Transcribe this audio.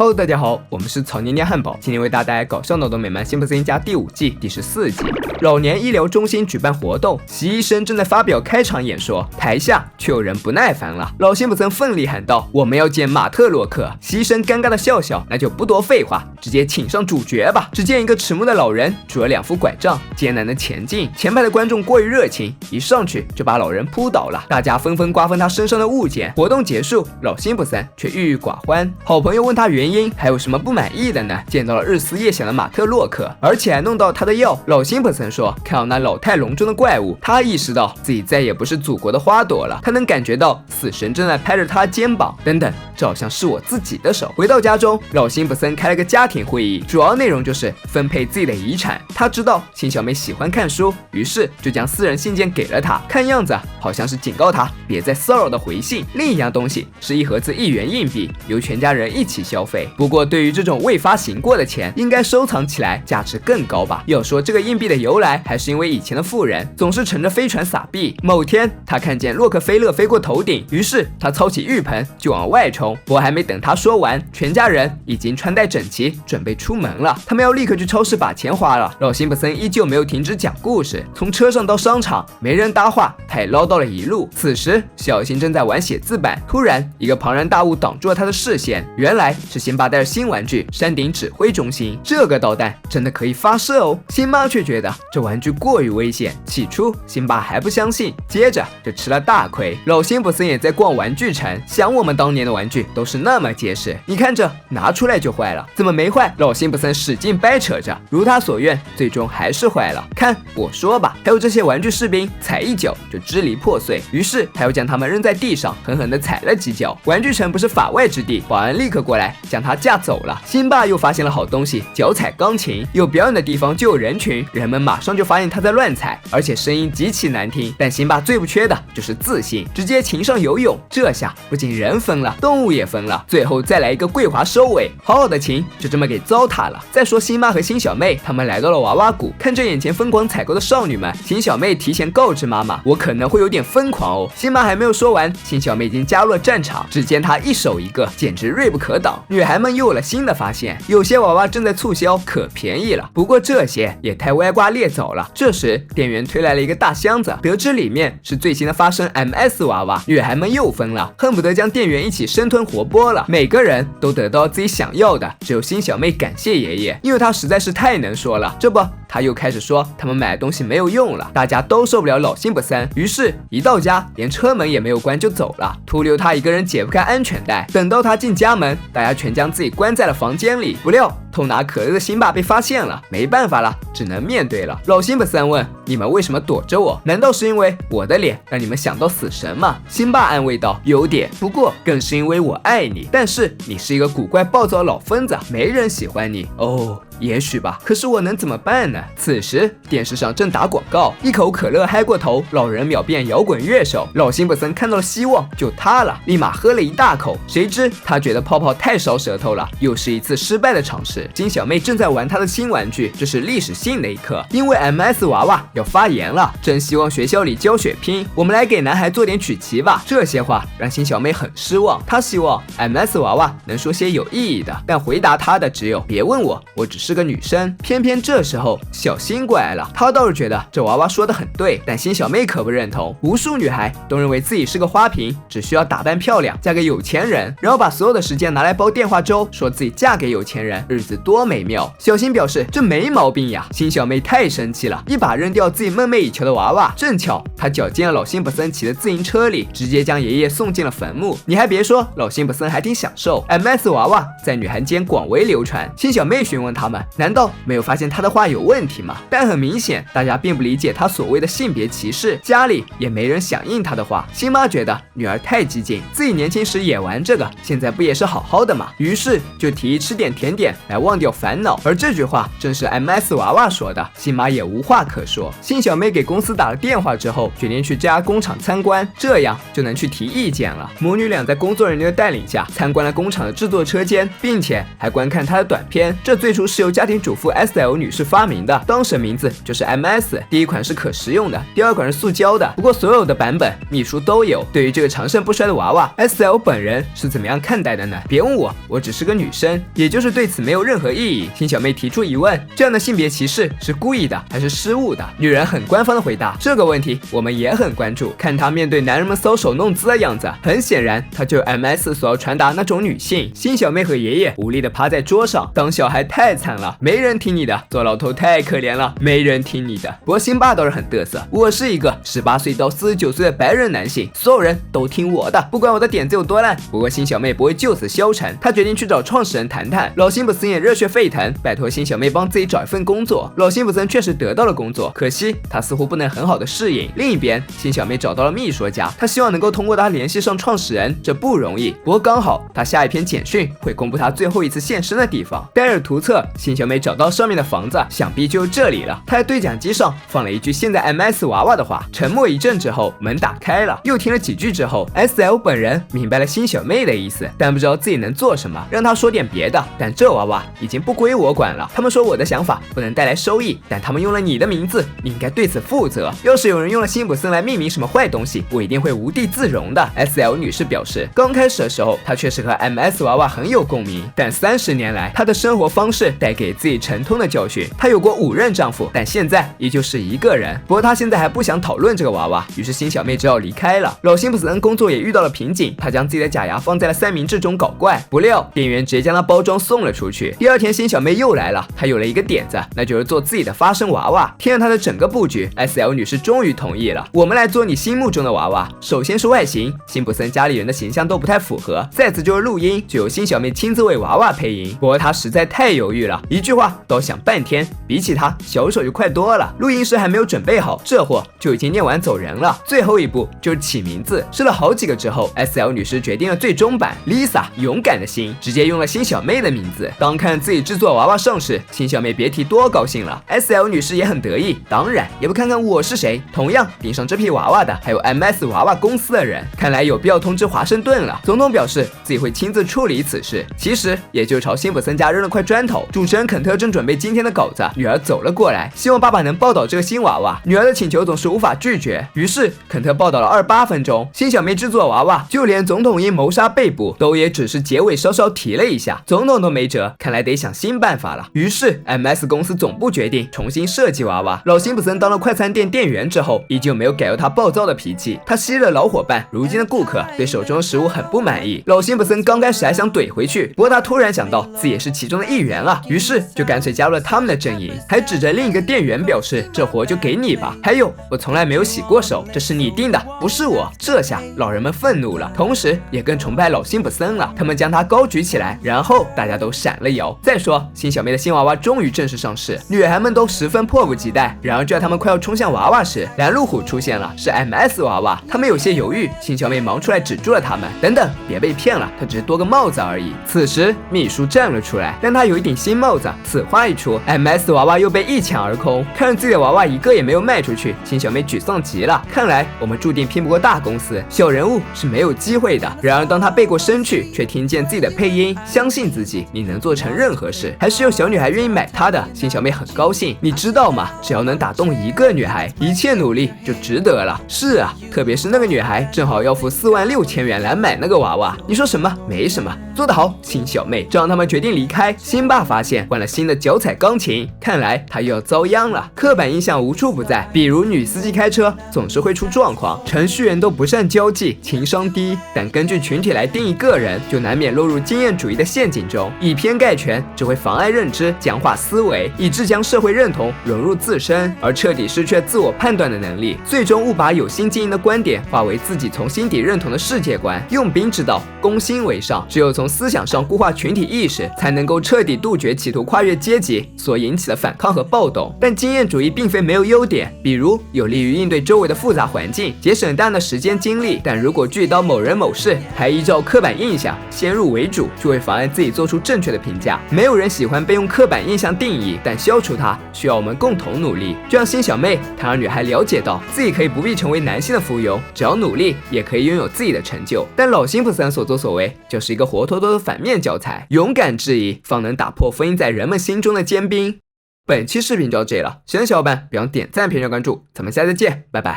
Hello， 大家好，我们是草年年汉堡，今天为大家带来搞笑脑洞美漫辛普森家第5季第14集。老年医疗中心举办活动，习医生正在发表开场演说，台下却有人不耐烦了。老辛普森奋力喊道：“我们要见马特洛克。”习医生尴尬的笑笑，那就不多废话，直接请上主角吧。只见一个迟暮的老人拄着2副拐杖，艰难的前进。前排的观众过于热情，一上去就把老人扑倒了，大家纷纷瓜分他身上的物件。活动结束，老辛普森却郁郁寡欢。好朋友问他原因，还有什么不满意的呢？见到了日思夜想的马特洛克，而且还弄到他的药。老辛普森说，看到那老态龙钟的怪物，他意识到自己再也不是祖国的花朵了。他能感觉到死神正在拍着他的肩膀，等等，这好像是我自己的手。回到家中，老辛普森开了个家庭会议，主要内容就是分配自己的遗产。他知道辛小妹喜欢看书，于是就将私人信件给了她，看样子好像是警告她别再骚扰的回信。另一样东西是一盒子1元硬币，由全家人一起消费。不过对于这种未发行过的钱，应该收藏起来，价值更高吧。要说这个硬币的由来，还是因为以前的富人总是乘着飞船撒币。某天他看见洛克菲勒飞过头顶，于是他操起浴盆就往外冲。不过还没等他说完，全家人已经穿戴整齐，准备出门了。他们要立刻去超市把钱花了。老辛普森依旧没有停止讲故事，从车上到商场，没人搭话，他也唠叨了一路。此时小新正在玩写字板，突然一个庞然大物挡住了他的视线，原来是辛巴带着新玩具山顶指挥中心。这个导弹真的可以发射哦，辛巴却觉得这玩具过于危险。起初辛巴还不相信，接着就吃了大亏。老辛普森也在逛玩具城，想我们当年的玩具都是那么结实，你看这拿出来就坏了，怎么没坏？老辛普森使劲掰扯着，如他所愿，最终还是坏了。看我说吧，还有这些玩具士兵踩一脚就支离破碎，于是他又将他们扔在地上，狠狠地踩了几脚。玩具城不是法外之地，保安立刻过来将他架走了。辛巴又发现了好东西，脚踩钢琴，有表演的地方就有人群，人们马上就发现他在乱踩，而且声音极其难听。但辛巴最不缺的就是自信，直接情上游泳，这下不仅人疯了，动物也疯了。最后再来一个桂华收尾，好好的琴就这么给糟蹋了。再说辛巴和辛小妹他们来到了娃娃谷，看着眼前疯狂采购的少女们，辛小妹提前告知妈妈，我可能会有点疯狂哦。辛巴还没有说完，辛小妹已经加入了战场，只见她一手一个，简直锐不可挡。女孩们又有了新的发现，有些娃娃正在促销，可便宜了。不过这些也太歪瓜裂枣了。这时店员推来了一个大箱子，得知里面是最新的发声 MS 娃娃，女孩们又疯了，恨不得将店员一起生吞活剥了。每个人都得到自己想要的，只有辛小妹感谢爷爷，因为她实在是太能说了。这不，她又开始说他们买的东西没有用了，大家都受不了老辛普森，于是一到家连车门也没有关就走了，徒留他一个人解不开安全带。等到他进家门，大家全将自己关在了房间里。不料偷拿可乐的辛巴被发现了，没办法了，只能面对了。老辛普森问，你们为什么躲着我？难道是因为我的脸让你们想到死神吗？辛巴安慰道，有点，不过更是因为我爱你，但是你是一个古怪暴躁的老疯子，没人喜欢你哦。也许吧，可是我能怎么办呢？此时电视上正打广告，一口可乐嗨过头，老人秒变摇滚乐手。老辛普森看到了希望，就他了，立马喝了一大口。谁知他觉得泡泡太烧舌头了，又是一次失败的尝试。金小妹正在玩她的新玩具，这是历史性的一刻，因为 MS 娃娃要发言了，真希望学校里教血拼，我们来给男孩做点曲奇吧。这些话让金小妹很失望，她希望 MS 娃娃能说些有意义的，但回答她的只有别问我，我只是个女生。偏偏这时候小新过来了，她倒是觉得这娃娃说的很对，但辛小妹可不认同。无数女孩都认为自己是个花瓶，只需要打扮漂亮，嫁给有钱人，然后把所有的时间拿来煲电话粥，说自己嫁给有钱人，日子多美妙。小新表示这没毛病呀。辛小妹太生气了，一把扔掉自己梦寐以求的娃娃，正巧她绞进了老辛普森骑的自行车里，直接将爷爷送进了坟墓。你还别说，老辛普森还挺享受。 MS 娃娃在女孩间广为流传，辛小妹询问他们，难道没有发现他的话有问题吗？但很明显大家并不理解他所谓的性别歧视，家里也没人响应他的话。辛妈觉得女儿太激进，自己年轻时也玩这个，现在不也是好好的吗？于是就提议吃点甜点来忘掉烦恼，而这句话正是 MS 娃娃说的。辛妈也无话可说。辛小妹给公司打了电话之后，决定去这家工厂参观，这样就能去提意见了。母女俩在工作人员的带领下参观了工厂的制作车间，并且还观看她的短片。这最初是由由家庭主妇 SL 女士发明的，当时名字就是 MS。第一款是可食用的，第二款是塑胶的。不过所有的版本秘书都有。对于这个长盛不衰的娃娃 ，SL 本人是怎么样看待的呢？别问我，我只是个女生，也就是对此没有任何意义。辛小妹提出疑问，这样的性别歧视是故意的还是失误的？女人很官方的回答，这个问题我们也很关注。看她面对男人们搔首弄姿的样子，很显然她就是 MS 所要传达那种女性。辛小妹和爷爷无力的趴在桌上，当小孩太惨了，没人听你的；做老头太可怜了，没人听你的。不过辛爸倒是很嘚瑟，我是一个18岁到49岁的白人男性，所有人都听我的，不管我的点子有多烂。不过辛小妹不会就此消沉，她决定去找创始人谈谈。老辛普森也热血沸腾，拜托辛小妹帮自己找一份工作。老辛普森确实得到了工作，可惜他似乎不能很好的适应。另一边，辛小妹找到了秘书家，她希望能够通过他联系上创始人，这不容易。不过刚好她下一篇简讯会公布她最后一次现身的地方。带着图册，辛小妹找到上面的房子，想必就是这里了。她在对讲机上放了一句现在 MS 娃娃的话。沉默一阵之后，门打开了，又听了几句之后 ，SL 本人明白了辛小妹的意思，但不知道自己能做什么，让她说点别的。但这娃娃已经不归我管了。他们说我的想法不能带来收益，但他们用了你的名字，你应该对此负责。要是有人用了辛普森来命名什么坏东西，我一定会无地自容的。SL 女士表示，刚开始的时候，她确实和 MS 娃娃很有共鸣，但30年来，她的生活方式带给自己沉痛的教训。她有过5任丈夫，但现在依旧是一个人。不过她现在还不想讨论这个娃娃，于是辛小妹只好离开了。老辛普森工作也遇到了瓶颈，他将自己的假牙放在了三明治中搞怪，不料店员直接将它包装送了出去。第二天，辛小妹又来了，她有了一个点子，那就是做自己的发声娃娃。听了她的整个布局 ，SL 女士终于同意了。我们来做你心目中的娃娃。首先是外形，辛普森家里人的形象都不太符合。再次就是录音，就由辛小妹亲自为娃娃配音。不过她实在太犹豫了，一句话都要想半天，比起她小手就快多了。录音师还没有准备好，这货就已经念完走人了。最后一步就是起名字，试了好几个之后 ，SL 女士决定了最终版 Lisa 勇敢的心，直接用了辛小妹的名字。当看自己制作娃娃上市，辛小妹别提多高兴了。SL 女士也很得意，当然也不看看我是谁。同样盯上这批娃娃的还有 MS 娃娃公司的人，看来有必要通知华盛顿了。总统表示自己会亲自处理此事，其实也就朝辛普森家扔了块砖头。主持人肯特正准备今天的稿子，女儿走了过来，希望爸爸能报道这个新娃娃。女儿的请求总是无法拒绝，于是肯特报道了28分钟。辛小妹制作娃娃，就连总统因谋杀被捕都也只是结尾稍稍提了一下，总统都没辙，看来得想新办法了。于是 MS 公司总部决定重新设计娃娃。老辛普森当了快餐店店员之后，依旧没有改掉他暴躁的脾气。他昔日的老伙伴，如今的顾客对手中的食物很不满意。老辛普森刚开始还想怼回去，不过他突然想到自己也是其中的一员啊，于是就干脆加入了他们的阵营，还指着另一个店员表示这活就给你吧。还有，我从来没有洗过手，这是你定的，不是我。这下老人们愤怒了，同时也更崇拜老辛普森了。他们将他高举起来，然后大家都闪了腰。再说，辛小妹的新娃娃终于正式上市，女孩们都十分迫不及待。然而就在他们快要冲向娃娃时，拦路虎出现了，是 MS 娃娃。他们有些犹豫，辛小妹忙出来止住了他们。等等，别被骗了，他只是多个帽子而已。此时秘书站了出来，但他有一顶新帽子。此话一出 ，MS 娃娃又被一抢而空。看着自己的娃娃一个也没有卖出去，辛小妹沮丧极了。看来我们注定拼不过大公司，小人物是没有机会的。然而当他背过身去，却听见自己的配音，相信自己，你能做成任何事。还是有小女孩愿意买他的，辛小妹很高兴。你知道吗？只要能打动一个女孩，一切努力就值得了。是啊，特别是那个女孩正好要付46000元来买那个娃娃。你说什么？没什么，做得好，辛小妹。这让他们决定离开。辛爸发现换了新的脚踩钢琴，看来他又要遭殃了。刻板印象无处不在，比如女司机开车总是会出状况，程序员都不善交际，情商低。但根据群体来定义个人，就难免落入经验主义的陷阱中，以偏概全只会妨碍认知，僵化思维，以致将社会认同融入自身，而彻底失去自我判断的能力，最终误把有心经营的观点化为自己从心底认同的世界观。用兵之道，攻心为上，只有从思想上固化群体意识，才能够彻底杜绝企图跨越阶级所引起的反抗和暴动。但经验主义并非没有优点，比如有利于应对周围的复杂环境，节省大量的时间精力。但如果聚焦某人某事，还依照刻板印象先入为主，就会妨碍自己做出正确的评价。没有人喜欢被用刻板印象定义，但消除它需要我们共同努力。就像辛小妹，她让女孩了解到自己可以不必成为男性的附庸，只要努力也可以拥有自己的成就。但老辛普森所作所为就是一个活脱脱的反面教材，勇敢质疑方能打破封印在人们心中的尖兵。本期视频就到这里了，喜欢的小伙伴别忘点赞、评论、关注，咱们下次见，拜拜。